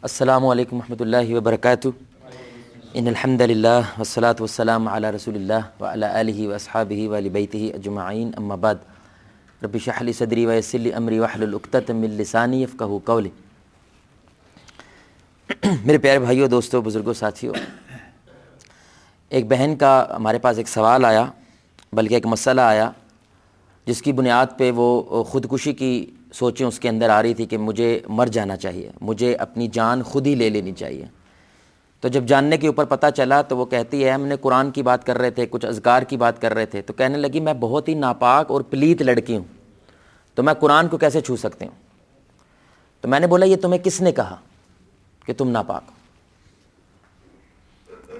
السلام علیکم ورحمۃ اللہ وبرکاتہ۔ ان الحمد للہ والصلاۃ والسلام علی رسول اللہ وعلی آلہ واصحابہ وآل بیتہ اجمعین، اما بعد۔ رب اشرح لی صدری ویسر لی امری واحلل عقدۃ من لسانی یفقہوا قولی۔ میرے پیارے بھائیوں، دوستوں، بزرگوں، ساتھیوں، ایک بہن کا ہمارے پاس ایک سوال آیا، بلکہ ایک مسئلہ آیا جس کی بنیاد پہ وہ خودکشی کی سوچیں اس کے اندر آ رہی تھی کہ مجھے مر جانا چاہیے، مجھے اپنی جان خود ہی لے لینی چاہیے۔ تو جب جاننے کے اوپر پتہ چلا تو وہ کہتی ہے ہم نے قرآن کی بات کر رہے تھے، کچھ اذکار کی بات کر رہے تھے، تو کہنے لگی میں بہت ہی ناپاک اور پلیت لڑکی ہوں، تو میں قرآن کو کیسے چھو سکتی ہوں؟ تو میں نے بولا یہ تمہیں کس نے کہا کہ تم ناپاک ہو؟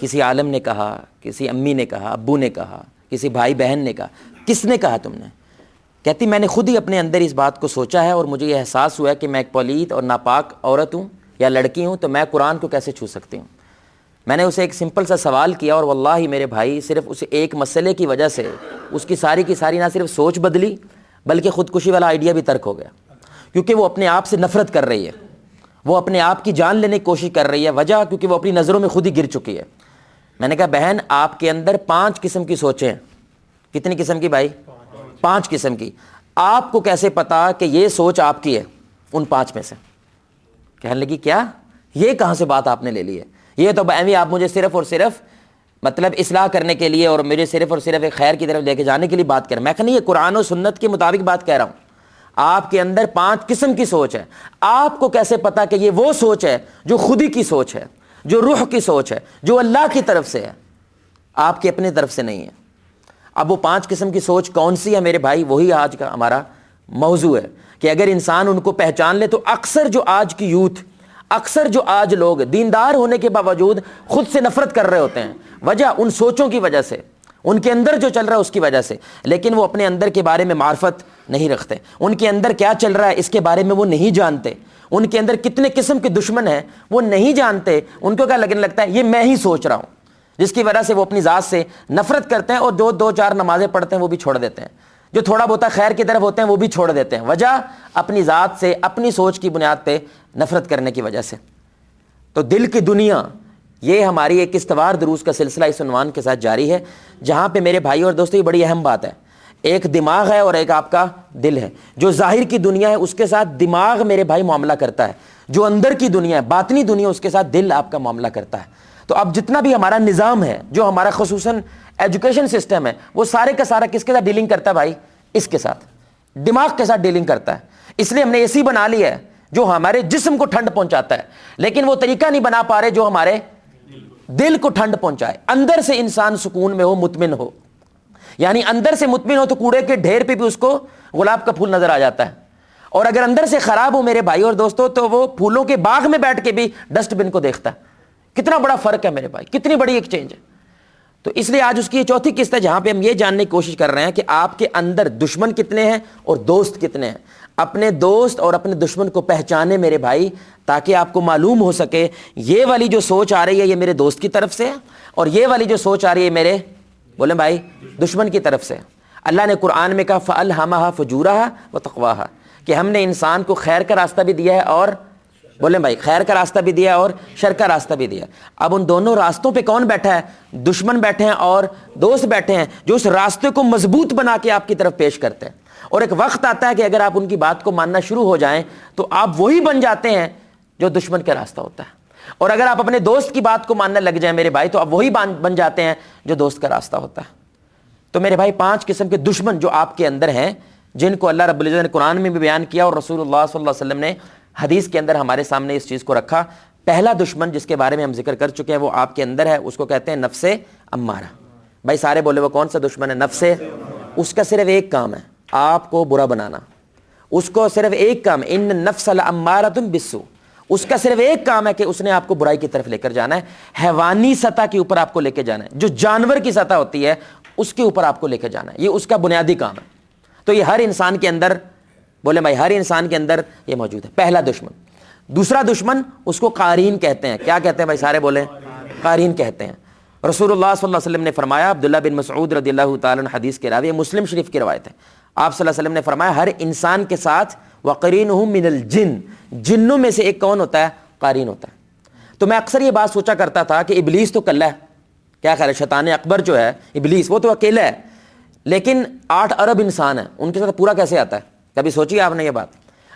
کسی عالم نے کہا، کسی امی نے کہا، ابو نے کہا، کسی بھائی بہن نے کہا، کس نے کہا تم نے؟ کہتی میں نے خود ہی اپنے اندر اس بات کو سوچا ہے اور مجھے یہ احساس ہوا ہے کہ میں ایک پلیت اور ناپاک عورت ہوں یا لڑکی ہوں، تو میں قرآن کو کیسے چھو سکتی ہوں؟ میں نے اسے ایک سمپل سا سوال کیا اور واللہ میرے بھائی صرف اس ایک مسئلے کی وجہ سے اس کی ساری نہ صرف سوچ بدلی بلکہ خودکشی والا آئیڈیا بھی ترک ہو گیا، کیونکہ وہ اپنے آپ سے نفرت کر رہی ہے، وہ اپنے آپ کی جان لینے کی کوشش کر رہی ہے۔ وجہ کیونکہ وہ اپنی نظروں میں خود ہی گر چکی ہے۔ میں نے کہا بہن آپ کے اندر 5 قسم کی سوچیں ہیں۔ کتنی قسم کی بھائی؟ 5 قسم کی۔ آپ کو کیسے پتا کہ یہ سوچ آپ کی ہے ان 5 میں سے؟ کہنے لگی کیا یہ کہاں سے بات آپ نے لے لی ہے؟ یہ تو ایویں آپ مجھے صرف اور صرف مطلب اصلاح کرنے کے لیے اور مجھے صرف اور صرف ایک خیر کی طرف لے کے جانے کے لیے بات کر۔ میں کہا نہیں، یہ قرآن و سنت کے مطابق بات کہہ رہا ہوں۔ آپ کے اندر 5 قسم کی سوچ ہے۔ آپ کو کیسے پتا کہ یہ وہ سوچ ہے جو خودی کی سوچ ہے، جو روح کی سوچ ہے، جو اللہ کی طرف سے ہے، آپ کی اپنی طرف سے نہیں ہے؟ اب وہ 5 قسم کی سوچ کون سی ہے میرے بھائی؟ وہی آج کا ہمارا موضوع ہے کہ اگر انسان ان کو پہچان لے تو اکثر جو آج کی یوتھ، اکثر جو آج لوگ دیندار ہونے کے باوجود خود سے نفرت کر رہے ہوتے ہیں، وجہ ان سوچوں کی وجہ سے، ان کے اندر جو چل رہا ہے اس کی وجہ سے، لیکن وہ اپنے اندر کے بارے میں معرفت نہیں رکھتے۔ ان کے اندر کیا چل رہا ہے اس کے بارے میں وہ نہیں جانتے۔ ان کے اندر کتنے قسم کے دشمن ہیں وہ نہیں جانتے۔ ان کو کیا لگنے لگتا ہے یہ میں ہی سوچ رہا ہوں، جس کی وجہ سے وہ اپنی ذات سے نفرت کرتے ہیں اور جو 2-4 نمازیں پڑھتے ہیں وہ بھی چھوڑ دیتے ہیں، جو تھوڑا بہت خیر کی طرف ہوتے ہیں وہ بھی چھوڑ دیتے ہیں۔ وجہ اپنی ذات سے، اپنی سوچ کی بنیاد پہ نفرت کرنے کی وجہ سے۔ تو دل کی دنیا، یہ ہماری ایک استوار دروس کا سلسلہ اس عنوان کے ساتھ جاری ہے، جہاں پہ میرے بھائی اور دوستو یہ بڑی اہم بات ہے۔ ایک دماغ ہے اور ایک آپ کا دل ہے۔ جو ظاہر کی دنیا ہے اس کے ساتھ دماغ میرے بھائی معاملہ کرتا ہے، جو اندر کی دنیا ہے، باطنی دنیا، اس کے ساتھ دل آپ کا معاملہ کرتا ہے۔ تو اب جتنا بھی ہمارا نظام ہے، جو ہمارا خصوصاً ایجوکیشن سسٹم ہے، وہ سارے کا سارا کس کے ساتھ ڈیلنگ کرتا ہے بھائی؟ اس کے ساتھ، دماغ کے ساتھ ڈیلنگ کرتا ہے۔ اس لیے ہم نے اے سی بنا لیا ہے جو ہمارے جسم کو ٹھنڈ پہنچاتا ہے، لیکن وہ طریقہ نہیں بنا پا رہے جو ہمارے دل کو ٹھنڈ پہنچائے، اندر سے انسان سکون میں ہو، مطمئن ہو۔ یعنی اندر سے مطمئن ہو تو کوڑے کے ڈھیر پہ بھی اس کو گلاب کا پھول نظر آ جاتا ہے، اور اگر اندر سے خراب ہو میرے بھائی اور دوستو تو وہ پھولوں کے باغ میں بیٹھ کے بھی ڈسٹ بن کو دیکھتا ہے۔ کتنا بڑا فرق ہے میرے بھائی، کتنی بڑی ایک چینج ہے۔ تو اس لیے آج اس کی یہ 4تھی قسط ہے جہاں پہ ہم یہ جاننے کی کوشش کر رہے ہیں کہ آپ کے اندر دشمن کتنے ہیں اور دوست کتنے ہیں۔ اپنے دوست اور اپنے دشمن کو پہچانے میرے بھائی، تاکہ آپ کو معلوم ہو سکے یہ والی جو سوچ آ رہی ہے یہ میرے دوست کی طرف سے ہے، اور یہ والی جو سوچ آ رہی ہے میرے بولیں بھائی دشمن کی طرف سے۔ اللہ نے قرآن میں کہا فَأَلْهَمَهَا فُجُورَهَا وَتَقْوَاهَا، کہ ہم نے انسان کو خیر کا راستہ بھی دیا ہے اور بولیں بھائی خیر کا راستہ بھی دیا اور شر کا راستہ بھی دیا۔ اب ان دونوں راستوں پہ کون بیٹھا ہے؟ دشمن بیٹھے ہیں اور دوست بیٹھے ہیں، جو اس راستے کو مضبوط بنا کے آپ کی طرف پیش کرتے ہیں۔ اور ایک وقت آتا ہے کہ اگر آپ ان کی بات کو ماننا شروع ہو جائیں تو آپ وہی بن جاتے ہیں جو دشمن کا راستہ ہوتا ہے، اور اگر آپ اپنے دوست کی بات کو ماننے لگ جائیں میرے بھائی تو آپ وہی بن جاتے ہیں جو دوست کا راستہ ہوتا ہے۔ تو میرے بھائی 5 قسم کے دشمن جو آپ کے اندر ہیں، جن کو اللہ رب العزت نے قرآن میں بھی بیان کیا اور رسول اللہ صلی اللہ علیہ وسلم نے حدیث کے اندر ہمارے سامنے اس چیز کو رکھا۔ پہلا دشمن جس کے بارے میں ہم ذکر کر چکے ہیں وہ آپ کے اندر ہے، اس کو کہتے ہیں نفس امارہ۔ بھائی سارے بولے وہ کون سا دشمن ہے؟ نفس۔ اس کا صرف ایک کام ہے آپ کو برا بنانا، اس کو صرف ایک کام ہے، ان النفس لامارۃ بالسوء، اس کا صرف ایک کام ہے کہ اس نے آپ کو برائی کی طرف لے کر جانا ہے، حیوانی سطح کے اوپر آپ کو لے کے جانا ہے، جو جانور کی سطح ہوتی ہے اس کے اوپر آپ کو لے کے جانا ہے، یہ اس کا بنیادی کام ہے۔ تو یہ ہر انسان کے اندر، بولے بھائی ہر انسان کے اندر یہ موجود ہے، پہلا دشمن۔ دوسرا دشمن اس کو قارین کہتے ہیں۔ کیا کہتے ہیں بھائی؟ سارے بولیں قارین کہتے ہیں۔ رسول اللہ صلی اللہ علیہ وسلم نے فرمایا، عبداللہ بن مسعود رضی اللہ تعالیٰ عنہ حدیث کے راوی، مسلم شریف کی روایت ہے، آپ صلی اللہ علیہ وسلم نے فرمایا ہر انسان کے ساتھ وقرینہ من الجن، جنوں میں سے ایک کون ہوتا ہے؟ قارین ہوتا ہے. تو میں اکثر یہ بات سوچا کرتا تھا کہ ابلیس تو کلّا ہے, کیا خیال ہے, شیطان اکبر جو ہے ابلیس وہ تو اکیلا ہے, لیکن 8 ارب انسان ہیں, ان کے ساتھ پورا کیسے آتا ہے؟ کبھی سوچی آپ نے یہ بات؟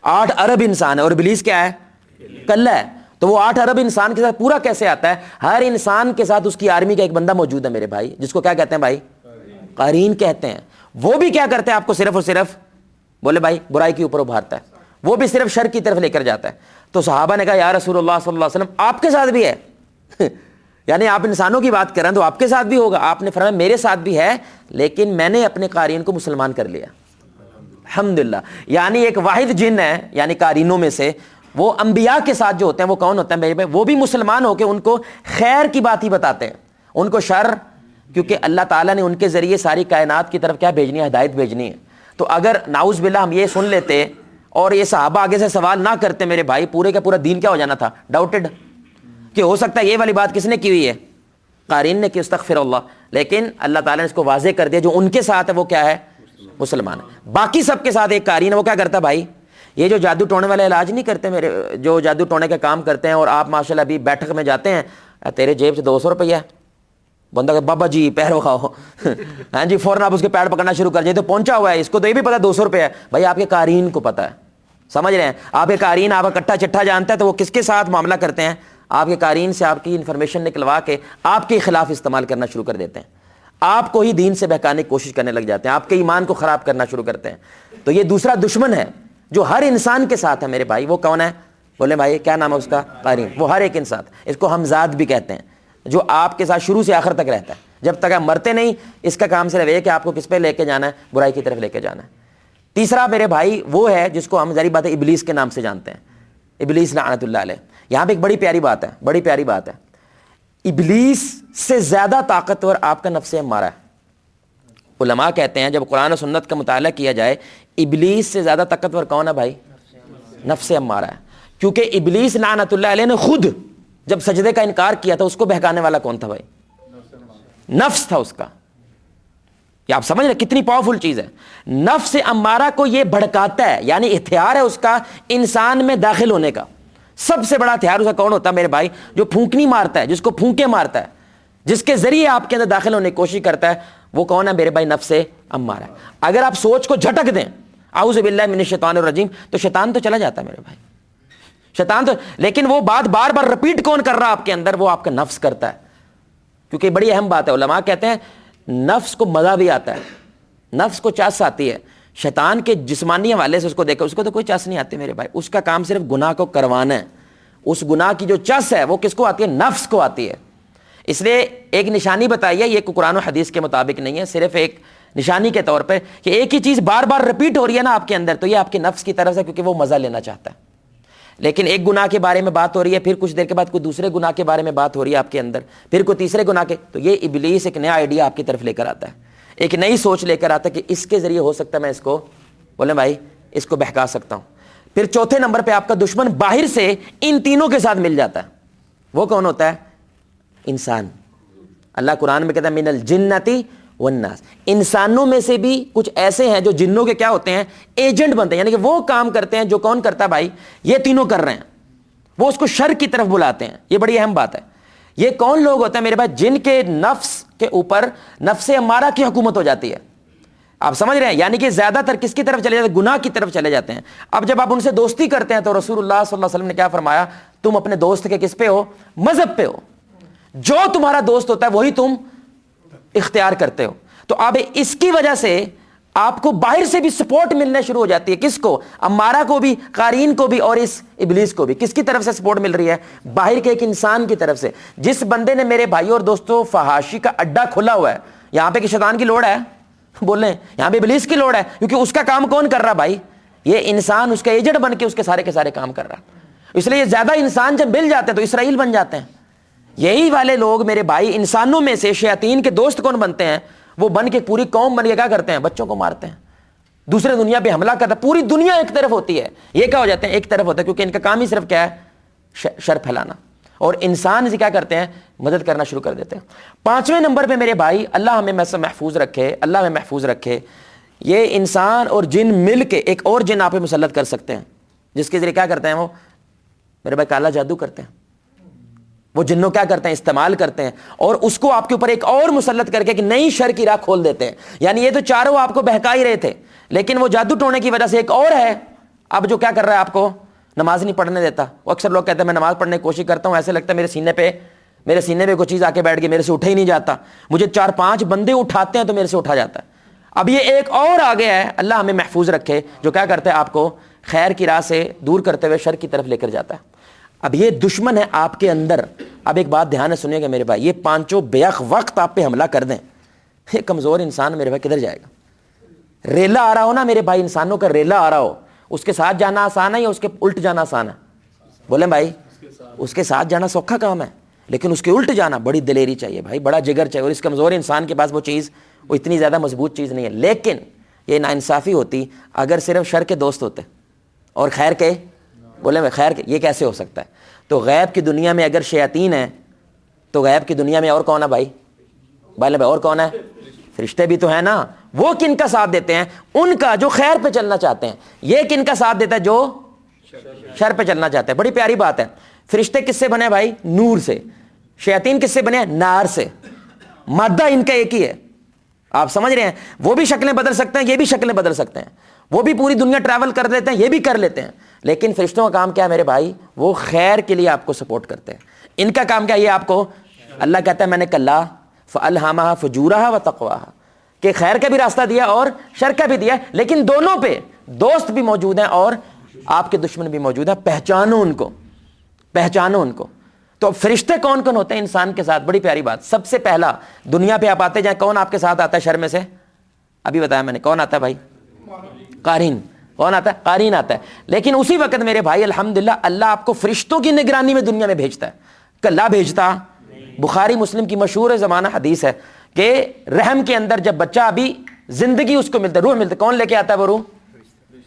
8 ارب انسان ہے اور ابلیس کیا ہے؟ کلّا ہے. تو وہ 8 ارب انسان کے ساتھ پورا کیسے آتا ہے؟ ہر انسان کے ساتھ اس کی آرمی کا ایک بندہ موجود ہے میرے بھائی, جس کو کیا کہتے ہیں بھائی؟ قارین کہتے ہیں. وہ بھی کیا کرتے ہیں آپ کو صرف اور صرف بولے بھائی برائی کے اوپر ابھارتا ہے, وہ بھی صرف شر کی طرف لے کر جاتا ہے. تو صحابہ نے کہا یا رسول اللہ صلی اللہ علیہ وسلم آپ کے ساتھ بھی ہے یعنی آپ انسانوں کی بات کر رہے ہیں تو آپ کے ساتھ بھی ہوگا. آپ نے فرمایا میرے ساتھ بھی ہے, لیکن میں نے اپنے قارین کو مسلمان کر لیا الحمدللہ. یعنی ایک واحد جن ہے یعنی قارینوں میں سے, وہ انبیاء کے ساتھ جو ہوتے ہیں وہ کون ہوتے ہیں میرے بھائی؟ وہ بھی مسلمان ہو کے ان کو خیر کی بات ہی بتاتے ہیں, ان کو شر, کیونکہ اللہ تعالیٰ نے ان کے ذریعے ساری کائنات کی طرف کیا بھیجنی ہے؟ ہدایت بھیجنی ہے. تو اگر نعوذ باللہ ہم یہ سن لیتے اور یہ صحابہ آگے سے سوال نہ کرتے میرے بھائی, پورے کا پورا دین کیا ہو جانا تھا؟ ڈاؤٹڈ, کہ ہو سکتا ہے یہ والی بات کس نے کی ہوئی ہے؟ قارین نے کی, استغفر اللہ. لیکن اللہ تعالیٰ نے اس کو واضح کر دیا جو ان کے ساتھ ہے وہ کیا ہے؟ مسلمان ہے. باقی سب کے ساتھ ایک قارین ہے, وہ کیا کرتا ہے بھائی؟ یہ جو جادو ٹونے والے علاج نہیں کرتے میرے, جو جادو ٹونے کا کام کرتے ہیں, اور آپ ماشاءاللہ ابھی بیٹھک میں جاتے ہیں, تیرے جیب سے 200 روپیہ ہے, بندہ کہ بابا جی پیر وکھاؤ ہاں جی, فوراً آپ اس کے پیر پکڑنا شروع کر دیں. تو پہنچا ہوا ہے, اس کو تو یہ بھی پتا 200 روپے ہے. بھائی آپ کے قارین کو پتا ہے, سمجھ رہے ہیں؟ آپ کے قارین آپ کا کٹھا چٹھا جانتا ہے, تو وہ کس کے ساتھ معاملہ کرتے ہیں؟ آپ کے قارین سے آپ کی انفارمیشن نکلوا کے آپ کے خلاف استعمال کرنا شروع کر دیتے ہیں, آپ کو ہی دین سے بہکانے کی کوشش کرنے لگ جاتے ہیں, آپ کے ایمان کو خراب کرنا شروع کرتے ہیں. تو یہ دوسرا دشمن ہے جو ہر انسان کے ساتھ ہے میرے بھائی. وہ کون ہے؟ بولے بھائی کیا نام ہے اس کا؟ قارین. وہ ہر ایک انسان, اس کو ہمزاد بھی کہتے ہیں, جو آپ کے ساتھ شروع سے آخر تک رہتا ہے, جب تک آپ مرتے نہیں. اس کا کام صرف یہ کہ آپ کو کس پہ لے کے جانا ہے؟ برائی کی طرف لے کے جانا ہے. تیسرا میرے بھائی وہ ہے جس کو ہم ظاہری بات ہے ابلیس کے نام سے جانتے ہیں, ابلیس لعنت اللہ علیہ. یہاں پہ ایک بڑی پیاری بات ہے, بڑی پیاری بات ہے. ابلیس سے زیادہ طاقتور آپ کا نفس امارہ ہے. علماء کہتے ہیں جب قرآن و سنت کا مطالعہ کیا جائے, ابلیس سے زیادہ طاقتور کون ہے بھائی؟ نفس امارہ ہے. کیونکہ ابلیس لعنت اللہ علیہ نے خود جب سجدے کا انکار کیا تھا, اس کو بہکانے والا کون تھا بھائی؟ نفس تھا اس کا. یہ آپ سمجھ رہے کتنی پاورفل چیز ہے. نفس امارہ کو یہ بھڑکاتا ہے, یعنی ہتھیار ہے اس کا انسان میں داخل ہونے کا. سب سے بڑا ہتھیار اس کا کون ہوتا ہے میرے بھائی؟ جو پھونکنی مارتا ہے, جس کو پھونکے مارتا ہے, جس کے ذریعے آپ کے اندر داخل ہونے کی کوشش کرتا ہے, وہ کون ہے میرے بھائی؟ نفس امارہ. اگر آپ سوچ کو جھٹک دیں اعوذ باللہ من الشیطان الرجیم, تو شیطان تو چلا جاتا ہے میرے بھائی, شیطان تو. لیکن وہ بات بار بار رپیٹ کون کر رہا آپ کے اندر؟ وہ آپ کا نفس کرتا ہے. کیونکہ بڑی اہم بات ہے, علماء کہتے ہیں نفس کو مزہ بھی آتا ہے, نفس کو چس آتی ہے. شیطان کے جسمانی حوالے سے اس کو دیکھو, اس کو تو کوئی چس نہیں آتی میرے بھائی. اس کا کام صرف گناہ کو کروانا ہے. اس گناہ کی جو چس ہے وہ کس کو آتی ہے؟ نفس کو آتی ہے. اس لیے ایک نشانی بتائیے, یہ قرآن و حدیث کے مطابق نہیں ہے, صرف ایک نشانی کے طور پہ کہ ایک ہی چیز بار بار رپیٹ ہو رہی ہے نا آپ کے اندر, تو یہ آپ کے نفس کی طرف سے, کیونکہ وہ مزہ لینا چاہتا ہے. لیکن ایک گناہ کے بارے میں بات ہو رہی ہے, پھر کچھ دیر کے بعد کوئی دوسرے گناہ کے بارے میں بات ہو رہی ہے آپ کے اندر, پھر کوئی تیسرے گناہ کے, تو یہ ابلیس ایک نیا آئیڈیا آپ کی طرف لے کر آتا ہے, ایک نئی سوچ لے کر آتا ہے کہ اس کے ذریعے ہو سکتا ہے میں اس کو بولیں بھائی اس کو بہکا سکتا ہوں. پھر چوتھے نمبر پہ آپ کا دشمن باہر سے ان تینوں کے ساتھ مل جاتا ہے. وہ کون ہوتا ہے؟ انسان. اللہ قرآن میں کہتا ہے من الجنتی والناس, انسانوں میں سے بھی کچھ ایسے ہیں جو جنوں کے کیا ہوتے ہیں؟ ایجنٹ بنتے ہیں, یعنی کہ وہ کام کرتے ہیں جو کون کرتا ہے بھائی؟ یہ تینوں کر رہے ہیں, وہ اس کو شر کی طرف بلاتے ہیں. یہ بڑی اہم بات ہے. یہ کون لوگ ہوتے ہیں میرے بھائی؟ جن کے نفس کے اوپر نفس امارہ کی حکومت ہو جاتی ہے. آپ سمجھ رہے ہیں؟ یعنی کہ زیادہ تر کس کی طرف چلے جاتے ہیں؟ گناہ کی طرف چلے جاتے ہیں. اب جب آپ ان سے دوستی کرتے ہیں تو رسول اللہ صلی اللہ علیہ وسلم نے کیا فرمایا؟ تم اپنے دوست کے کس پہ ہو؟ مذہب پہ ہو. جو تمہارا دوست ہوتا ہے وہی تم اختیار کرتے ہو. تو اب اس کی وجہ سے آپ کو باہر سے بھی سپورٹ ملنے شروع ہو جاتی ہے. کس کو؟ امارہ کو بھی, قارین کو بھی, اور اس ابلیس کو بھی. کس کی طرف سے سپورٹ مل رہی ہے؟ باہر کے ایک انسان کی طرف سے. جس بندے نے میرے بھائی اور دوستوں فحاشی کا اڈا کھلا ہوا ہے, یہاں پہ کہ شیطان کی لوڑ ہے بولیں, یہاں پہ ابلیس کی لوڑ ہے, کیونکہ اس کا کام کون کر رہا بھائی؟ یہ انسان اس کا ایجنٹ بن کے اس کے سارے کام کر رہا. اس لیے زیادہ انسان جب مل جاتے ہیں تو اسرائیل بن جاتے ہیں. یہی والے لوگ میرے بھائی انسانوں میں سے شیاطین کے دوست کون بنتے ہیں؟ وہ بن کے پوری قوم بن کے کیا کرتے ہیں؟ بچوں کو مارتے ہیں, دوسرے دنیا پہ حملہ کرتا ہے. پوری دنیا ایک طرف ہوتی ہے, یہ کیا ہو جاتے ہیں؟ ایک طرف ہوتا ہے, کیونکہ ان کا کام ہی صرف کیا ہے؟ شر پھیلانا. اور انسان سے کیا کرتے ہیں؟ مدد کرنا شروع کر دیتے ہیں. پانچویں نمبر پہ میرے بھائی, اللہ ہمیں محفوظ رکھے, اللہ ہمیں محفوظ رکھے, یہ انسان اور جن مل کے ایک اور جن آپ پہ مسلط کر سکتے ہیں, جس کے ذریعے کیا کرتے ہیں؟ وہ میرے بھائی کالا جادو کرتے ہیں، وہ جنوں کیا کرتے ہیں، استعمال کرتے ہیں، اور اس کو آپ کے اوپر ایک اور مسلط کر کے ایک نئی شر کی راہ کھول دیتے ہیں. یعنی یہ تو چاروں آپ کو بہکا ہی رہے تھے، لیکن وہ جادو ٹونے کی وجہ سے ایک اور ہے اب جو کیا کر رہا ہے، آپ کو نماز نہیں پڑھنے دیتا. وہ اکثر لوگ کہتے ہیں میں نماز پڑھنے کی کوشش کرتا ہوں، ایسے لگتا ہے میرے سینے پہ کوئی چیز آ کے بیٹھ گئی، میرے سے اٹھا ہی نہیں جاتا، مجھے 4-5 بندے اٹھاتے ہیں تو میرے سے اٹھا جاتا ہے. اب یہ ایک اور آ گیا ہے، اللہ ہمیں محفوظ رکھے، جو کیا کرتا ہے آپ کو خیر کی راہ سے دور کرتے ہوئے شر کی طرف لے کر جاتا ہے. اب یہ دشمن ہے آپ کے اندر. اب ایک بات دھیان سے سنیے گا میرے بھائی، یہ پانچوں بیک وقت آپ پہ حملہ کر دیں، یہ کمزور انسان میرے بھائی کدھر جائے گا؟ ریلا آ رہا ہو نا میرے بھائی، انسانوں کا ریلا آ رہا ہو، اس کے ساتھ جانا آسان ہے یا اس کے الٹ جانا آسان ہے؟ بولیں بھائی، اس کے ساتھ جانا سوکھا کام ہے، لیکن اس کے الٹ جانا بڑی دلیری چاہیے بھائی، بڑا جگر چاہیے، اور اس کمزور انسان کے پاس وہ چیز، وہ اتنی زیادہ مضبوط چیز نہیں ہے. لیکن یہ ناانصافی ہوتی اگر صرف شر کے دوست ہوتے اور خیر کے، بولے میں خیر کے، یہ کیسے ہو سکتا ہے؟ تو غیب کی دنیا میں اگر شیاطین ہیں تو غیب کی دنیا میں اور کون ہے بھائی؟ بھائی اور کون ہے؟ فرشتے بھی تو ہیں نا. وہ کن کا ساتھ دیتے ہیں؟ ان کا جو خیر پہ چلنا چاہتے ہیں. یہ کن کا ساتھ دیتا ہے؟ جو شر پہ چلنا چاہتے ہیں. بڑی پیاری بات ہے. فرشتے کس سے بنے بھائی؟ نور سے. شیاطین کس سے بنے؟ نار سے. مادہ ان کا ایک ہی ہے. آپ سمجھ رہے ہیں؟ وہ بھی شکلیں بدل سکتے ہیں، یہ بھی شکلیں بدل سکتے ہیں، وہ بھی پوری دنیا ٹریول کر لیتے ہیں، یہ بھی کر لیتے ہیں. لیکن فرشتوں کا کام کیا ہے میرے بھائی؟ وہ خیر کے لیے آپ کو سپورٹ کرتے ہیں. ان کا کام کیا ہے؟ یہ آپ کو، اللہ کہتا ہے میں نے کلا فَأَلْهَمَهَا فُجُورَهَا وَتَقْوَاهَا، کہ خیر کا بھی راستہ دیا اور شر کا بھی دیا، لیکن دونوں پہ دوست بھی موجود ہیں اور آپ کے دشمن بھی موجود ہیں. پہچانو ان کو، پہچانو ان کو. تو فرشتے کون کون ہوتے ہیں انسان کے ساتھ؟ بڑی پیاری بات. سب سے پہلا دنیا پہ آپ آتے جائیں، کون آپ کے ساتھ آتا ہے شر میں سے؟ ابھی بتایا میں نے، کون آتا ہے بھائی؟ قارین. کون آتا ہے؟ قارین آتا ہے. لیکن اسی وقت میرے بھائی الحمدللہ اللہ آپ کو فرشتوں کی نگرانی میں دنیا میں بھیجتا ہے. کلا بھیجتا. بخاری مسلم کی مشہور زمانہ حدیث ہے کہ رحم کے اندر جب بچہ ابھی زندگی اس کو ملتا ہے، روح ملتا ہے، کون لے کے آتا ہے وہ روح؟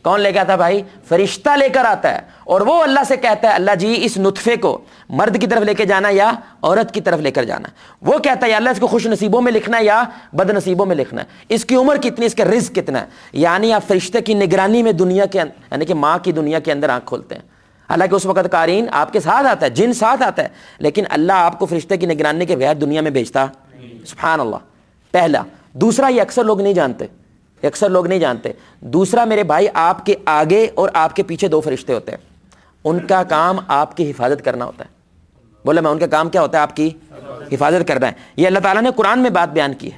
کون لے کے آتا ہے بھائی؟ فرشتہ لے کر آتا ہے. اور وہ اللہ سے کہتا ہے اللہ جی اس نطفے کو مرد کی طرف لے کے جانا یا عورت کی طرف لے کر جانا. وہ کہتا ہے یا اللہ اس کو خوش نصیبوں میں لکھنا ہے یا بد نصیبوں میں لکھنا ہے، اس کی عمر کتنی، اس کا رزق کتنا ہے. یعنی آپ فرشتے کی نگرانی میں دنیا کے یعنی کہ ماں کی دنیا کے اندر آنکھ کھولتے ہیں. حالانکہ اس وقت قارین آپ کے ساتھ آتا ہے، جن ساتھ آتا ہے، لیکن اللہ آپ کو فرشتے کی نگرانی کے بغیر دنیا میں بھیجتا. سبحان اللہ. پہلا. دوسرا، یہ اکثر لوگ نہیں جانتے، اکثر لوگ نہیں جانتے. دوسرا میرے بھائی، آپ کے آگے اور آپ کے پیچھے 2 فرشتے ہوتے ہیں. ان کا کام آپ کی حفاظت کرنا ہوتا ہے. بولے میں، ان کا کام کیا ہوتا ہے؟ آپ کی حفاظت کرنا ہے. یہ اللہ تعالیٰ نے قرآن میں بات بیان کی ہے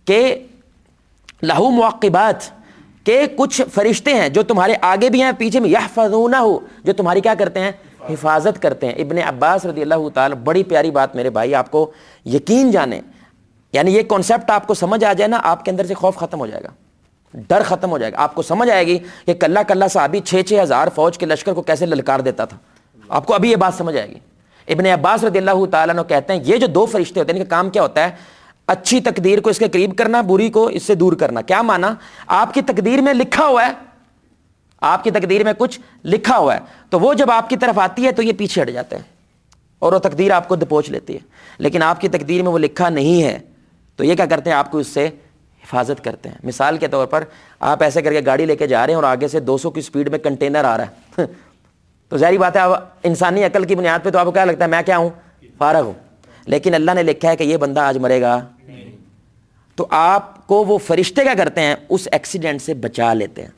کہ لہو معقبات، کہ کچھ فرشتے ہیں جو تمہارے آگے بھی ہیں پیچھے میں، یحفظونہ، جو تمہاری کیا کرتے ہیں؟ حفاظت کرتے ہیں. ابن عباس رضی اللہ تعالی، بڑی پیاری بات میرے بھائی، آپ کو یقین جانے، یعنی یہ کانسیپٹ آپ کو سمجھ آ جائے نا، آپ کے اندر سے خوف ختم ہو جائے گا، ڈر ختم ہو جائے گا. آپ کو سمجھ آئے گی کہ کلہ کلہ صحابی 6-6 ہزار فوج کے لشکر کو کیسے للکار دیتا تھا. آپ کو ابھی یہ بات سمجھ آئے گی. ابن عباس رضی اللہ تعالیٰ عنہ کہتے ہیں یہ جو 2 فرشتے ہوتے ہیں ان کا کام کیا ہوتا ہے؟ اچھی تقدیر کو اس کے قریب کرنا، بری کو اس سے دور کرنا. کیا مانا؟ آپ کی تقدیر میں لکھا ہوا ہے، آپ کی تقدیر میں کچھ لکھا ہوا ہے، تو وہ جب آپ کی طرف آتی ہے تو یہ پیچھے ہٹ جاتے ہیں اور وہ تقدیر آپ کو دبوچ لیتی ہے. لیکن آپ کی تقدیر میں وہ لکھا نہیں ہے تو یہ کیا کرتے ہیں؟ آپ کو اس سے حفاظت کرتے ہیں. مثال کے طور پر آپ ایسے کر کے گاڑی لے کے جا رہے ہیں اور آگے سے 200 کی سپیڈ میں کنٹینر آ رہا ہے تو ظاہری بات ہے اب انسانی عقل کی بنیاد پہ تو آپ کو کیا لگتا ہے؟ میں کیا ہوں؟ فارغ ہوں. لیکن اللہ نے لکھا ہے کہ یہ بندہ آج مرے گا، تو آپ کو وہ فرشتے کیا کرتے ہیں؟ اس ایکسیڈنٹ سے بچا لیتے ہیں.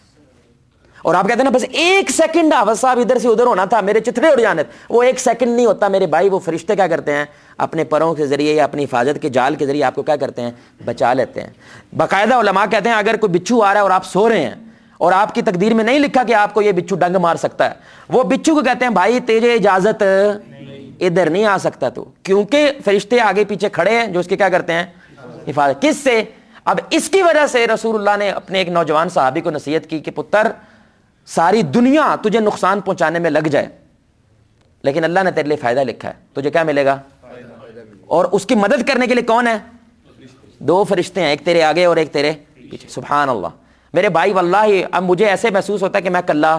اور آپ کہتے ہیں نا بس 1 سیکنڈ حافظ صاحب ادھر سے ادھر ہونا تھا، میرے چتھڑے اڑ جانے تھے. وہ 1 سیکنڈ نہیں ہوتا میرے بھائی. وہ فرشتے کیا کرتے ہیں؟ اپنے پروں کے ذریعے یا اپنی حفاظت کے جال کے ذریعے آپ کو کیا کرتے ہیں؟ بچا لیتے ہیں. باقاعدہ علماء کہتے ہیں اگر کوئی بچھو آ رہا ہے اور آپ سو رہے ہیں اور آپ کی تقدیر میں نہیں لکھا کہ آپ کو یہ بچھو ڈنگ مار سکتا ہے، وہ بچھو کو کہتے ہیں بھائی تیجے اجازت ادھر نہیں آ سکتا تو، کیونکہ فرشتے آگے پیچھے کھڑے ہیں جو اس کے کیا کرتے ہیں؟ حفاظت. کس سے؟ اب اس کی وجہ سے رسول اللہ نے اپنے ایک نوجوان صحابی کو نصیحت کی کہ پتر ساری دنیا تجھے نقصان پہنچانے میں لگ جائے لیکن اللہ نے تیرے لیے فائدہ لکھا ہے، تجھے کیا ملے گا؟ اور اس کی مدد کرنے کے لیے کون ہے؟ 2 فرشتے ہیں، ایک تیرے آگے اور ایک تیرے پیچھے. سبحان اللہ. میرے بھائی واللہ اب مجھے ایسے محسوس ہوتا ہے کہ میں کلا،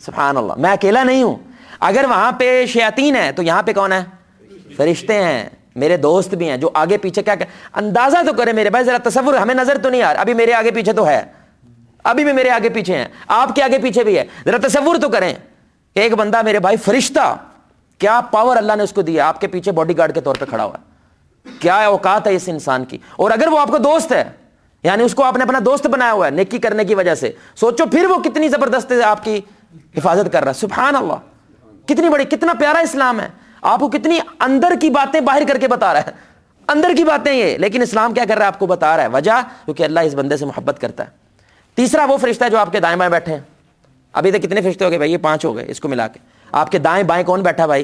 سبحان اللہ، میں اکیلا نہیں ہوں. اگر وہاں پہ شیاطین ہے تو یہاں پہ کون ہے؟ فرشتے ہیں، میرے دوست بھی ہیں جو آگے پیچھے کیا اندازہ تو کریں میرے بھائی، ذرا تصور، ہمیں نظر تو نہیں آ رہا، ابھی میرے آگے پیچھے تو ہے، ابھی بھی میرے آگے پیچھے ہیں، آپ کے آگے پیچھے بھی ہے. ذرا تصور تو کریں ایک بندہ میرے بھائی فرشتہ، کیا پاور اللہ نے اس کو دیا، آپ کے پیچھے باڈی گارڈ کے طور پہ کھڑا ہوا ہے، کیا اوقات ہے اس انسان کی. اور اگر وہ آپ کا دوست ہے، یعنی اس کو آپ نے اپنا دوست بنایا ہوا ہے نیکی کرنے کی وجہ سے، سوچو پھر وہ کتنی زبردست آپ کی حفاظت کر رہا ہے. سبحان اللہ، کتنی بڑی، کتنا پیارا اسلام ہے. آپ کو کتنی اندر کی باتیں باہر کر کے بتا رہا ہے، اندر کی باتیں یہ، لیکن اسلام کیا کر رہا ہے، آپ کو بتا رہا ہے. وجہ کیونکہ اللہ اس بندے سے محبت کرتا ہے. تیسرا وہ فرشتہ ہے جو آپ کے دائیں بائیں بیٹھے ہیں. ابھی تک کتنے فرشتے ہو گئے بھائی؟ یہ 5 ہو گئے اس کو ملا کے. آپ کے دائیں بائیں کون بیٹھا بھائی؟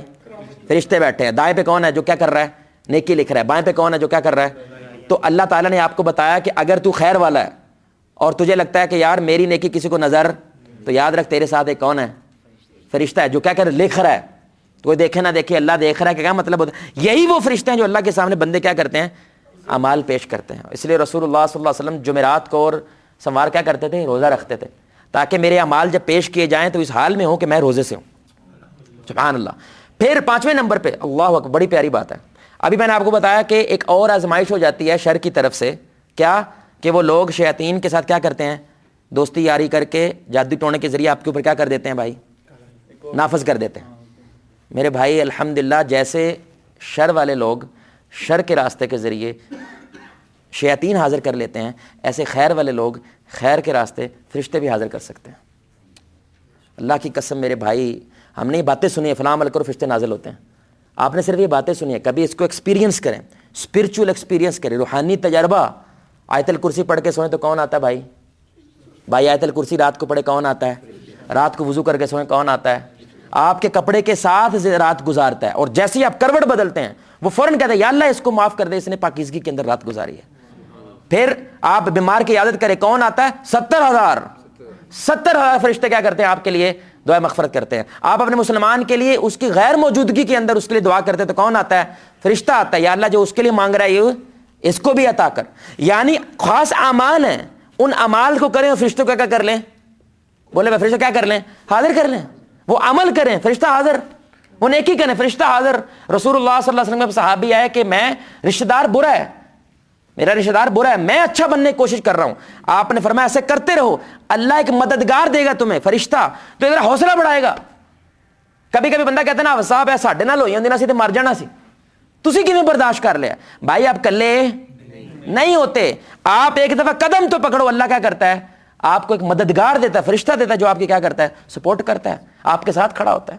فرشتے بیٹھے ہیں. دائیں پہ کون ہے جو کیا کر رہا ہے؟ نیکی لکھ رہا ہے. بائیں پہ کون ہے جو کیا کر رہا ہے؟ تو اللہ تعالیٰ نے آپ کو بتایا کہ اگر تو خیر والا ہے اور تجھے لگتا ہے کہ یار میری نیکی کسی کو نظر، تو یاد رکھ تیرے ساتھ ایک کون ہے؟ فرشتہ ہے جو کیا کر لکھ رہا ہے. تو کوئی دیکھے نہ دیکھے، اللہ دیکھ رہا ہے. کہ کیا مطلب ہوتا ہے؟ یہی وہ فرشتے ہیں جو اللہ کے سامنے بندے کیا کرتے ہیں؟ اعمال پیش کرتے ہیں. اس لیے رسول اللہ صلی اللہ علیہ وسلم جمعرات کو اور سموار کیا کرتے تھے؟ روزہ رکھتے تھے، تاکہ میرے اعمال جب پیش کیے جائیں تو اس حال میں ہوں کہ میں روزے سے ہوں. سبحان اللہ. پھر 5ویں نمبر پہ، اللہ اکبر، بڑی پیاری بات ہے. ابھی میں نے آپ کو بتایا کہ ایک اور آزمائش ہو جاتی ہے شر کی طرف سے، کیا کہ وہ لوگ شیاطین کے ساتھ کیا کرتے ہیں؟ دوستی یاری کر کے جادو ٹونے کے ذریعے آپ کے اوپر کیا کر دیتے ہیں بھائی؟ نافذ کر دیتے ہیں. میرے بھائی الحمدللہ، جیسے شر والے لوگ شر کے راستے کے ذریعے شیاطین حاضر کر لیتے ہیں، ایسے خیر والے لوگ خیر کے راستے فرشتے بھی حاضر کر سکتے ہیں. اللہ کی قسم میرے بھائی، ہم نے یہ باتیں سنی ہیں فلاں عمل کرو فرشتے نازل ہوتے ہیں. آپ نے صرف یہ باتیں سنی ہیں، کبھی اس کو ایکسپیرینس کریں، اسپرچول ایکسپیرینس کریں، روحانی تجربہ. آیت الکرسی پڑھ کے سوئیں تو کون آتا ہے بھائی؟ بھائی آیت الکرسی رات کو پڑھے کون آتا ہے؟ رات کو وضو کر کے سوئیں کون آتا ہے؟ آپ کے کپڑے کے ساتھ رات گزارتا ہے، اور جیسے ہی آپ کروٹ بدلتے ہیں وہ فوراً کہتا ہے یا اللہ اس کو معاف کر دے، اس نے پاکیزگی کے اندر رات گزاری ہے. پھر آپ بیمار کی عیادت کریں کون آتا ہے؟ 70,000 فرشتے کیا کرتے ہیں آپ کے لیے؟ دعا مغفرت کرتے ہیں. آپ اپنے مسلمان کے لیے اس کی غیر موجودگی کے اندر اس کے لیے دعا کرتے ہیں تو کون آتا ہے؟ فرشتہ آتا ہے. یا اللہ جو اس کے لیے مانگ رہا ہے یہ اس کو بھی عطا کر. یعنی خاص اعمال ہیں، ان اعمال کو کریں اور فرشتوں کا کیا کر لیں؟ بولے میں فرشتہ کیا کر لیں؟ حاضر کر لیں. وہ عمل کریں فرشتہ حاضر، وہ نیکی کریں فرشتہ حاضر. رسول اللہ صلی اللہ علیہ وسلم کے صحابی آئے کہ میں رشتہ دار برا ہے، میرا رشتہ دار برا ہے، میں اچھا بننے کی کوشش کر رہا ہوں. آپ نے فرمایا ایسے کرتے رہو، اللہ ایک مددگار دے گا تمہیں، فرشتہ، تو ادھر حوصلہ بڑھائے گا. کبھی کبھی بندہ کہتا ہے نا صاحب ہے ساڈے نال ہوئی ہوندی سی تے مر جانا سی، تسی کیویں برداشت کر لیا؟ بھائی آپ کلے نہیں ہوتے، آپ ایک دفعہ قدم تو پکڑو. اللہ کیا کرتا ہے؟ آپ کو ایک مددگار دیتا ہے، فرشتہ دیتا ہے جو آپ کی کیا کرتا ہے؟ سپورٹ کرتا ہے، آپ کے ساتھ کھڑا ہوتا ہے.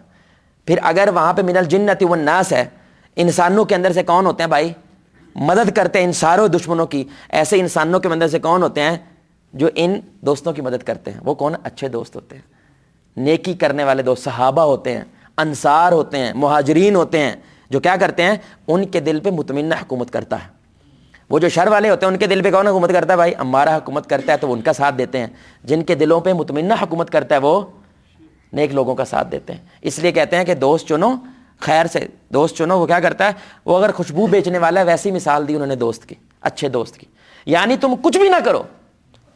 پھر اگر وہاں پہ من الجنۃ والناس ہے، انسانوں کے اندر سے کون ہوتے ہیں بھائی؟ مدد کرتے ہیں ان ساروں دشمنوں کی. ایسے انسانوں کے اندر سے کون ہوتے ہیں جو ان دوستوں کی مدد کرتے ہیں؟ وہ کون؟ اچھے دوست ہوتے ہیں، نیکی کرنے والے دوست. صحابہ ہوتے ہیں، انصار ہوتے ہیں، مہاجرین ہوتے ہیں، جو کیا کرتے ہیں؟ ان کے دل پہ مطمئنہ حکومت کرتا ہے. وہ جو شر والے ہوتے ہیں ان کے دل پہ کون حکومت کرتا ہے بھائی؟ ہمارا حکومت کرتا ہے، تو وہ ان کا ساتھ دیتے ہیں. جن کے دلوں پہ مطمئنہ حکومت کرتا ہے وہ نیک لوگوں کا ساتھ دیتے ہیں. اس لیے کہتے ہیں کہ دوست چنو، خیر سے دوست چنو. وہ کیا کرتا ہے؟ وہ اگر خوشبو بیچنے والا ہے، ویسی مثال دی انہوں نے دوست کی، اچھے دوست کی. یعنی تم کچھ بھی نہ کرو،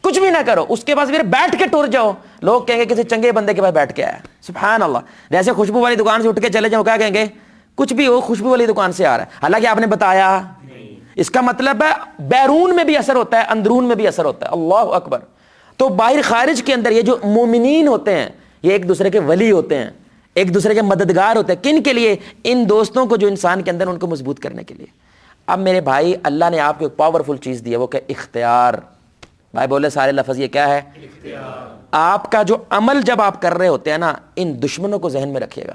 کچھ بھی نہ کرو، اس کے پاس پھر بیٹھ کے ٹر جاؤ. لوگ کہیں گے کسی چنگے بندے کے پاس بیٹھ کے آیا. سبحان اللہ. جیسے خوشبو والی دکان سے اٹھ کے چلے جاؤ، کیا کہیں گے؟ کچھ بھی ہو، خوشبو والی دکان سے آ رہا ہے. حالانکہ آپ نے بتایا. اس کا مطلب ہے بیرون میں بھی اثر ہوتا ہے، اندرون میں بھی اثر ہوتا ہے. اللہ اکبر. تو باہر خارج کے اندر یہ جو مومنین ہوتے ہیں یہ ایک دوسرے کے ولی ہوتے ہیں، ایک دوسرے کے مددگار ہوتے ہیں. کن کے لیے؟ ان دوستوں کو جو انسان کے اندر ان کو مضبوط کرنے کے لیے. اب میرے بھائی اللہ نے آپ کو ایک پاورفل چیز دی ہے، وہ کہ اختیار. بھائی بولے سارے لفظ، یہ کیا ہے؟ اختیار. آپ کا جو عمل جب آپ کر رہے ہوتے ہیں نا، ان دشمنوں کو ذہن میں رکھیے گا.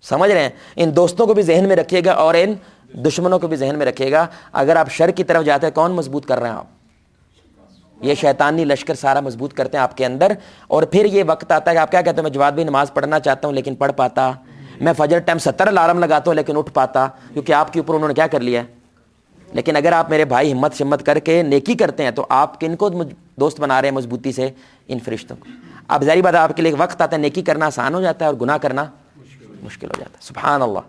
سمجھ رہے ہیں؟ ان دوستوں کو بھی ذہن میں رکھیے گا اور ان دشمنوں کو بھی ذہن میں رکھیے گا. اگر آپ شر کی طرف جاتے ہیں، کون مضبوط کر رہے ہیں آپ؟ یہ شیطانی لشکر سارا مضبوط کرتے ہیں آپ کے اندر. اور پھر یہ وقت آتا ہے کہ آپ کیا کہتے ہیں؟ میں جواد بھی نماز پڑھنا چاہتا ہوں لیکن پڑھ پاتا. میں فجر ٹائم 70 الارم لگاتا ہوں لیکن اٹھ پاتا، کیونکہ آپ کے اوپر انہوں نے کیا کر لیا ہے. لیکن اگر آپ میرے بھائی ہمت شمت کر کے نیکی کرتے ہیں تو آپ کن کو دوست بنا رہے ہیں مضبوطی سے؟ ان فرشتوں کو. اب ظاہری بات ہے آپ کے لیے ایک وقت آتا ہے نیکی کرنا آسان ہو جاتا ہے اور گناہ کرنا مشکل ہو جاتا ہے. سبحان اللہ.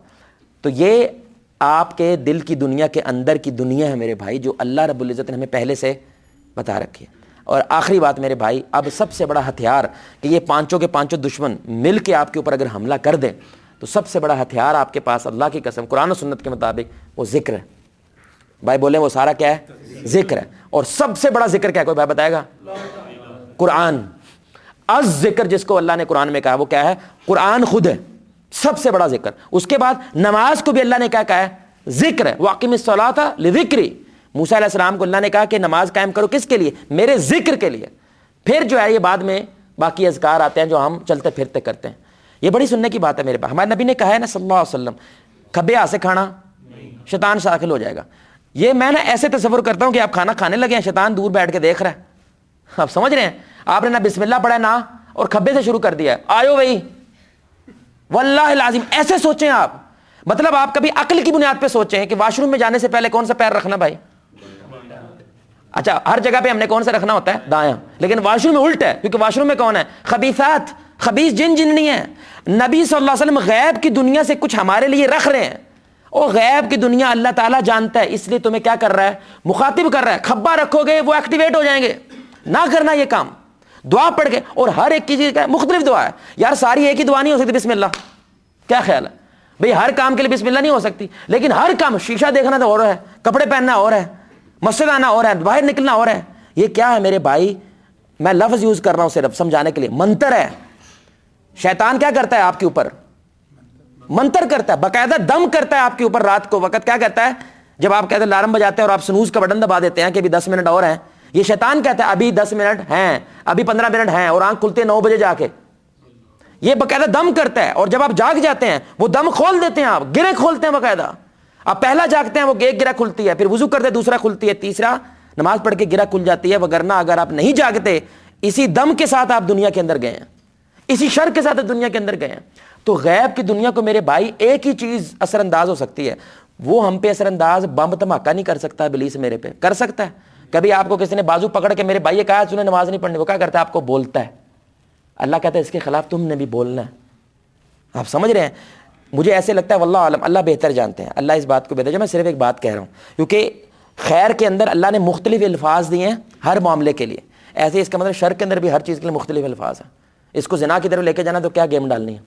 تو یہ آپ کے دل کی دنیا کے اندر کی دنیا ہے میرے بھائی، جو اللہ رب العزت نے ہمیں پہلے سے بتا رکھی ہے. اور آخری بات میرے بھائی، اب سب سے بڑا ہتھیار کہ یہ پانچوں کے پانچوں دشمن مل کے آپ کے اوپر اگر حملہ کر دیں تو سب سے بڑا ہتھیار آپ کے پاس اللہ کی قسم قرآن و سنت کے مطابق وہ ذکر ہے. بھائی بولیں وہ سارا کیا ہے؟ ذکر ہے. اور سب سے بڑا ذکر کیا ہے؟ کوئی بھائی بتائے گا؟ قرآن. ذکر جس کو اللہ نے قرآن میں کہا وہ کیا ہے؟ قرآن خود ہے سب سے بڑا ذکر. اس کے بعد نماز کو بھی اللہ نے کیا کہا ہے؟ ذکر ہے. وَأَقِمِ الصَّلَاةَ لِذِكْرِي. موسیٰ علیہ السلام کو اللہ نے کہا کہ نماز قائم کرو کس کے لیے؟ میرے ذکر کے لیے. پھر جو ہے یہ بعد میں باقی اذکار آتے ہیں جو ہم چلتے پھرتے کرتے ہیں. یہ بڑی سننے کی بات ہے میرے پاس. ہمارے نبی نے کہا ہے نا صلی اللہ علیہ وسلم کھبے ہاتھ سے کھانا شیطان شاکل ہو جائے گا. یہ میں نا ایسے تصور کرتا ہوں کہ آپ کھانا کھانے لگے ہیں, شیطان دور بیٹھ کے دیکھ رہا ہے. آپ سمجھ رہے ہیں؟ آپ نے نہ بسم اللہ پڑھا نہ اور کھبے سے شروع کر دیا ہے, آیو بھائی واللہ العظیم. ایسے سوچیں آپ, مطلب آپ کبھی عقل کی بنیاد پہ سوچیں کہ واش روم میں جانے سے پہلے کون سا پیر رکھنا بھائی؟ اچھا ہر جگہ پہ ہم نے کون سا رکھنا ہوتا ہے؟ دایاں. لیکن واش روم میں الٹ ہے, کیونکہ واش روم میں کون ہے؟ خبیثات, خبیث جن جننی ہیں. نبی صلی اللہ علیہ وسلم غیب کی دنیا سے کچھ ہمارے لیے رکھ رہے ہیں. اور غیب کی دنیا اللہ تعالیٰ جانتا ہے, اس لیے تمہیں کیا کر رہا ہے؟ مخاطب کر رہا ہے. کھبا رکھو گے وہ ایکٹیویٹ ہو جائیں گے, نہ کرنا یہ کام. دعا پڑھ کے, اور ہر ایک کی چیز کا مختلف دعا ہے یار, ساری ایک ہی دعا نہیں ہو سکتی بسم اللہ. کیا خیال ہے بھئی؟ ہر کام کے لیے بسم اللہ نہیں ہو سکتی, لیکن ہر کام, شیشہ دیکھنا تو اور ہے, کپڑے پہننا اور ہے, مسجد آنا اور ہے, باہر نکلنا اور ہے. یہ کیا ہے میرے بھائی؟ میں لفظ یوز کر رہا ہوں صرف سمجھانے کے لیے. منتر ہے. شیطان کیا کرتا ہے آپ کے اوپر؟ منتر کرتا ہے, باقاعدہ دم کرتا ہے آپ کے اوپر. رات کو وقت کیا کرتا ہے؟ جب آپ کہتے ہیں الارم بجاتے ہیں اور آپ سنوز کا بٹن دبا دیتے ہیں کہ ابھی 10 منٹ اور ہیں, یہ شیطان کہتا ہے ابھی 10 منٹ ہیں, ابھی 15 منٹ ہیں, اور آنکھ کھلتے ہیں 9 بجے جا کے. یہ باقاعدہ دم کرتا ہے, اور جب آپ جاگ جاتے ہیں وہ دم کھول دیتے ہیں, آپ گرے کھولتے ہیں باقاعدہ. آپ پہلا جاگتے ہیں وہ ایک گرہ کھلتی ہے, پھر وضو کرتے دوسرا کھلتی ہے, تیسرا نماز پڑھ کے گرہ کھل جاتی ہے. وگرنہ اگر آپ نہیں جاگتے, اسی دم کے ساتھ آپ دنیا کے اندر گئے ہیں, اسی شر کے ساتھ دنیا کے اندر گئے ہیں. تو غیب کی دنیا کو میرے بھائی ایک ہی چیز اثر انداز ہو سکتی ہے, وہ ہم پہ اثر انداز بم دھماکہ نہیں کر سکتا. ابلیس میرے پہ کر سکتا ہے. کبھی آپ کو کسی نے بازو پکڑ کے میرے بھائی یہ کہا تُو نے نماز نہیں پڑھنی, وہ کیا کرتا ہے؟ آپ کو بولتا ہے. اللہ کہتا ہے اس کے خلاف تم نے بھی بولنا ہے. آپ سمجھ رہے ہیں؟ مجھے ایسے لگتا ہے واللہ عالم, اللہ بہتر جانتے ہیں, اللہ اس بات کو بہتر. میں صرف ایک بات کہہ رہا ہوں, کیونکہ خیر کے اندر اللہ نے مختلف الفاظ دیے ہیں ہر معاملے کے لیے. ایسے اس کا مطلب شر کے اندر بھی ہر چیز کے لیے مختلف الفاظ ہیں. اس کو زنا کی طرف لے کے جانا تو کیا گیم ڈالنی ہے,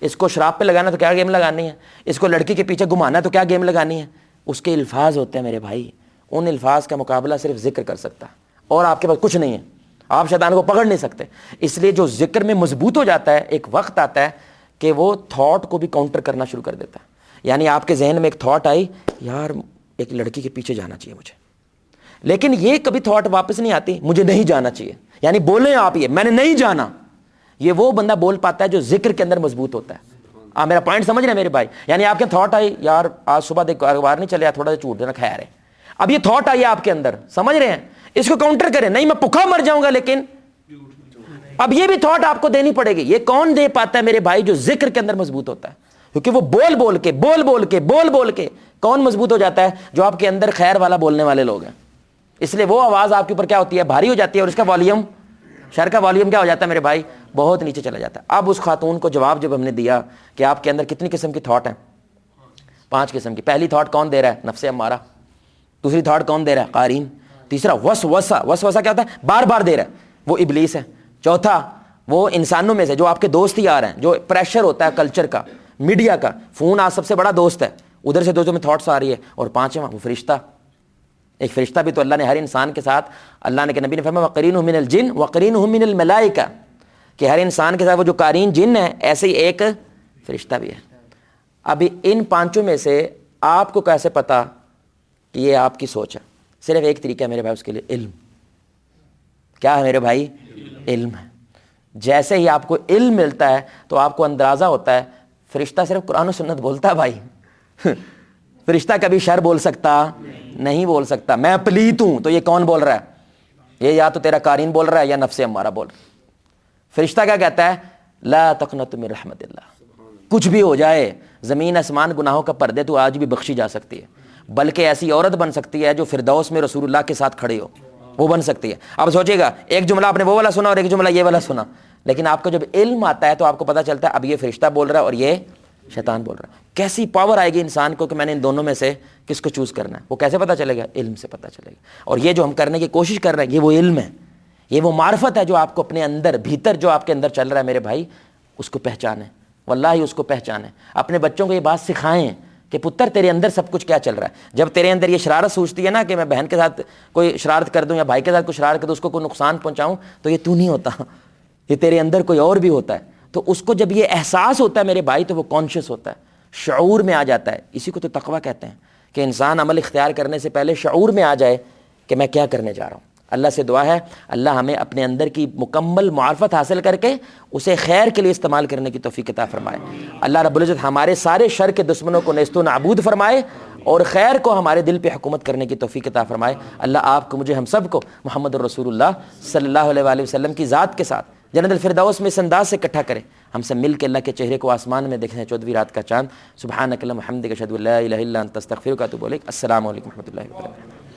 اس کو شراب پہ لگانا تو کیا گیم لگانی ہے, اس کو لڑکی کے پیچھے گھمانا تو کیا گیم لگانی ہے. اس کے الفاظ ہوتے ہیں میرے بھائی, ان الفاظ کا مقابلہ صرف ذکر کر سکتا ہے, اور آپ کے پاس کچھ نہیں ہے. آپ شیطان کو پکڑ نہیں سکتے. اس لیے جو ذکر میں مضبوط ہو جاتا ہے, ایک وقت آتا ہے کہ وہ تھاٹ کو بھی کاؤنٹر کرنا شروع کر دیتا ہے. یعنی آپ کے ذہن میں ایک تھاٹ آئی, یار ایک لڑکی کے پیچھے جانا چاہیے مجھے, لیکن یہ کبھی تھاٹ واپس نہیں آتی, مجھے نہیں جانا چاہیے. یعنی بولیں آپ یہ میں نے نہیں جانا, یہ وہ بندہ بول پاتا ہے جو ذکر کے اندر مضبوط ہوتا ہے. آپ میرا پوائنٹ سمجھ رہے ہیں میرے بھائی؟ یعنی آپ کے تھاٹ آئی, یار آج صبح دیکھ اخبار نہیں چلے, تھوڑا سا جھوٹ دینا خیر ہے. اب یہ تھاٹ آئی آپ کے اندر, سمجھ رہے ہیں؟ اس کو کاؤنٹر کریں, نہیں میں بھوکا مر جاؤں گا, لیکن اب یہ بھی تھاٹ آپ کو دینی پڑے گی. یہ کون دے پاتا ہے میرے بھائی؟ جو ذکر کے اندر مضبوط ہوتا ہے. کیونکہ وہ بول بول کے کون مضبوط ہو جاتا ہے؟ جو آپ کے اندر خیر والا بولنے والے لوگ ہیں. اس لیے وہ آواز آپ کے اوپر کیا ہوتی ہے؟ بھاری ہو جاتی ہے, اور اس کا والیوم, شر کا والیوم کیا ہو جاتا ہے میرے بھائی؟ بہت نیچے چلا جاتا ہے. اب اس خاتون کو جواب جب ہم نے دیا کہ آپ کے اندر کتنی قسم کی تھاٹ ہیں, 5 قسم کی. پہلی تھاٹ کون دے رہا ہے؟ نفس امارہ. دوسری تھاٹ کون دے رہا ہے؟ قارین. تیسرا وسوسہ. وسوسہ کیا ہوتا ہے؟ بار بار دے رہا ہے, وہ ابلیس ہے. چوتھا وہ انسانوں میں سے جو آپ کے دوست ہی آ رہے ہیں, جو پریشر ہوتا ہے کلچر کا, میڈیا کا. فون آج سب سے بڑا دوست ہے, ادھر سے دوستوں میں تھاٹس آ رہی ہے. اور 5واں وہ فرشتہ. ایک فرشتہ بھی تو اللہ نے ہر انسان کے ساتھ, اللہ نے کہ نبی نے فرمایا وقرینہ من الجن وقرینہ من الملائکہ, کہ ہر انسان کے ساتھ وہ جو قارین جن ہے ایسے ہی ایک فرشتہ بھی ہے. ابھی ان 5 میں سے آپ کو کیسے پتا کہ یہ آپ کی سوچ ہے؟ صرف ایک طریقہ ہے میرے بھائی اس کے لیے, علم. کیا ہے میرے بھائی؟ علم ہے. جیسے ہی آپ کو علم ملتا ہے تو آپ کو اندازہ ہوتا ہے فرشتہ صرف قرآن و سنت بولتا ہے بھائی. فرشتہ کبھی شر بول سکتا نہیں, بول سکتا. میں پلیت ہوں تو یہ کون بول رہا ہے؟ یہ یا تو تیرا قارین بول رہا ہے یا نفس امارہ بول رہا ہے. فرشتہ کیا کہتا ہے؟ لا تقنط من رحمت اللہ. کچھ بھی ہو جائے, زمین آسمان گناہوں کا پردے تو آج بھی بخشی جا سکتی ہے, بلکہ ایسی عورت بن سکتی ہے جو فردوس میں رسول اللہ کے ساتھ کھڑے ہو, وہ بن سکتی ہے. اب سوچے گا, ایک جملہ آپ نے وہ والا سنا اور ایک جملہ یہ والا سنا, لیکن آپ کو جب علم آتا ہے تو آپ کو پتہ چلتا ہے اب یہ فرشتہ بول رہا ہے اور یہ شیطان بول رہا ہے. کیسی پاور آئے گی انسان کو کہ میں نے ان دونوں میں سے کس کو چوز کرنا ہے. وہ کیسے پتہ چلے گا؟ علم سے پتہ چلے گا. اور یہ جو ہم کرنے کی کوشش کر رہے ہیں یہ وہ علم ہے, یہ وہ معرفت ہے جو آپ کو اپنے اندر بھیتر جو آپ کے اندر چل رہا ہے میرے بھائی, اس کو پہچانیں. واللہ اس کو پہچانیں. اپنے بچوں کو یہ بات سکھائیں کہ پتر تیرے اندر سب کچھ کیا چل رہا ہے. جب تیرے اندر یہ شرارت سوچتی ہے نا کہ میں بہن کے ساتھ کوئی شرارت کر دوں یا بھائی کے ساتھ کوئی شرارت کر دوں, اس کو کوئی نقصان پہنچاؤں, تو یہ تو نہیں ہوتا. یہ تیرے اندر کوئی اور بھی ہوتا ہے. تو اس کو جب یہ احساس ہوتا ہے میرے بھائی تو وہ کانشیس ہوتا ہے, شعور میں آ جاتا ہے. اسی کو تو تقویٰ کہتے ہیں کہ انسان عمل اختیار کرنے سے پہلے شعور میں آ جائے کہ میں کیا کرنے جا رہا ہوں. اللہ سے دعا ہے اللہ ہمیں اپنے اندر کی مکمل معرفت حاصل کر کے اسے خیر کے لیے استعمال کرنے کی توفیق عطا فرمائے. اللہ رب العزت ہمارے سارے شر کے دشمنوں کو نیست و نابود فرمائے اور خیر کو ہمارے دل پہ حکومت کرنے کی توفیق عطا فرمائے. اللہ آپ کو, مجھے, ہم سب کو محمد الرسول اللہ صلی اللہ علیہ وآلہ وسلم کی ذات کے ساتھ جنت الفردوس میں اس انداز سے اکٹھا کرے ہم سب مل کے اللہ کے چہرے کو آسمان میں دیکھیں 14ویں رات کا چاند. سبحانک اللہم وبحمدک اشہد ان لا الہ الا انت استغفرک و اتوب الیک. السلام علیکم و رحمۃ اللہ وبرکاتہ.